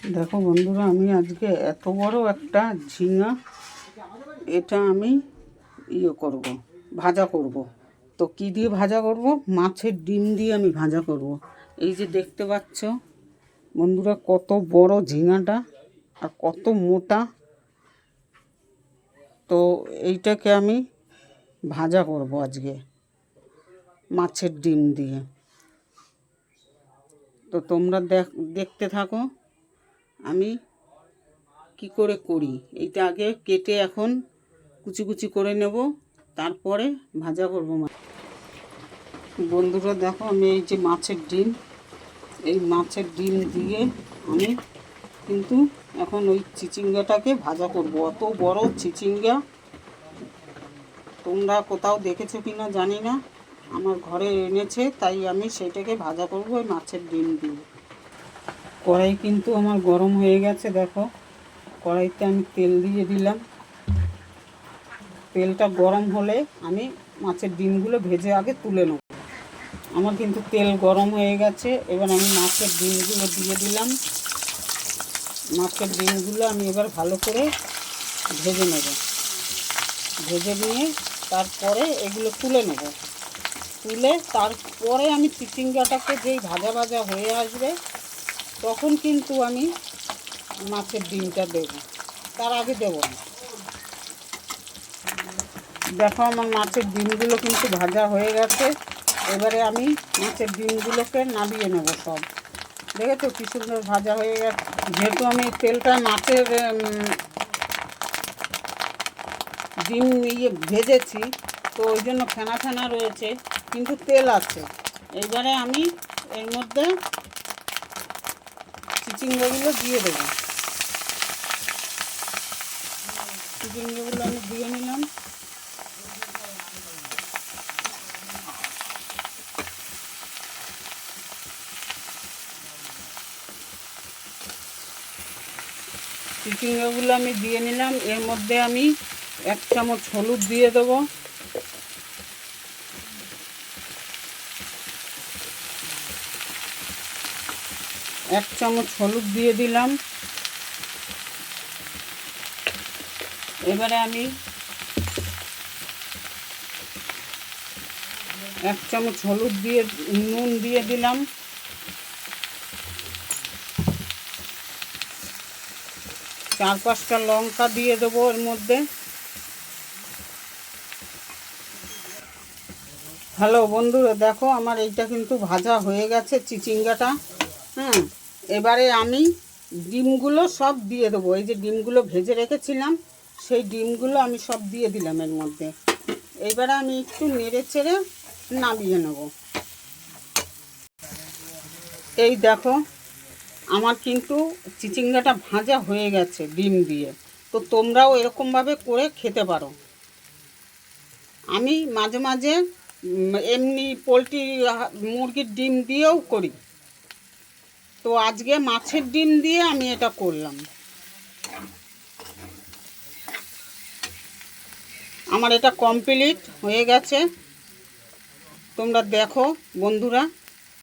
দেখো বন্ধুরা, আমি আজকে এত বড় একটা ঝিঙা এটা আমি করব, ভাজা করব। তো কি দিয়ে ভাজা করব? মাছের ডিম দিয়ে আমি ভাজা করব। এই যে দেখতে পাচ্ছ বন্ধুরা, কত বড় ঝিঙাটা আর কত মোটা। তো এইটাকে আমি ভাজা করব আজকে মাছের ডিম দিয়ে। তো তোমরা দেখতে থাকো আমি কি করে করি। এইটা আগে কেটে এখন কুচি কুচি করে নেব, তারপরে ভাজা করব। বন্ধুরা দেখো, আমি এই যে মাছের ডিম, এই মাছের ডিম দিয়ে আমি কিন্তু এখন ওই চিচিঙ্গাটাকে ভাজা করব। অত বড় চিচিঙ্গা তোমরা কোথাও দেখেছো কিনা জানি না, আমার ঘরে এনেছে, তাই আমি সেইটাকে ভাজা করব ওই মাছের ডিম দিয়ে। কড়াই কিন্তু আমার গরম হয়ে গেছে। দেখো, কড়াইতে আমি তেল দিয়ে দিলাম। তেলটা গরম হলে আমি মাছের ডিমগুলো ভেজে আগে তুলে নেব। আমার কিন্তু তেল গরম হয়ে গেছে। এবার আমি মাছের ডিমগুলো দিয়ে দিলাম। মাছের ডিমগুলো আমি এবার ভালো করে ভেজে নেব। ভেজে নিয়ে তারপরে এগুলো তুলে নেব। তুলে তারপরে আমি চিচিঙ্গাটাকে যেই ভাজা ভাজা হয়ে আসবে তখন কিন্তু আমি মাছের ডিমটা দেবো, তার আগে দেবো না। দেখো, আমার মাছের ডিমগুলো কিন্তু ভাজা হয়ে গেছে। এবারে আমি মাছের ডিমগুলোকে নামিয়ে নেব সব। দেখেছো কি সুন্দর ভাজা হয়ে গেছে। যেহেতু আমি তেলটা মাছের ডিম ভেজেছি, তো ওই জন্য ফেনা ফেনা রয়েছে, কিন্তু তেল আছে। এবারে আমি এর মধ্যে চিচিঙ্গাগুলো দিয়ে দেবো। চিচিঙ্গাগুলো আমি দিয়ে নিলাম। চিচিঙ্গাগুলো আমি দিয়ে নিলাম। এর মধ্যে আমি 1 চামচ হলুদ দিয়ে দেবো। এক চামচ হলুদ দিয়ে দিলাম। এবারে আমি 1 চামচ হলুদ দিয়ে নুন দিয়ে দিলাম। 4-5টা লঙ্কা দিয়ে দেবো এর মধ্যে। হ্যালো বন্ধুরা, দেখো আমার এইটা কিন্তু ভাজা হয়ে গেছে চিচিঙ্গাটা। হ্যাঁ, এবারে আমি ডিমগুলো সব দিয়ে দেবো। এই যে ডিমগুলো ভেজে রেখেছিলাম, সেই ডিমগুলো আমি সব দিয়ে দিলাম এর মধ্যে। এইবারে আমি একটু নেড়ে চেড়ে নামিয়ে নেব। এই দেখো, আমার কিন্তু চিচিঙ্গাটা ভাজা হয়ে গেছে ডিম দিয়ে। তো তোমরাও এরকমভাবে করে খেতে পারো। আমি মাঝে মাঝে এমনি পোলট্রি মুরগির ডিম দিয়েও করি। তো আজকে মাছের ডিম দিয়ে আমি এটা করলাম। আমার এটা কমপ্লিট হয়ে গেছে। তোমরা দেখো বন্ধুরা।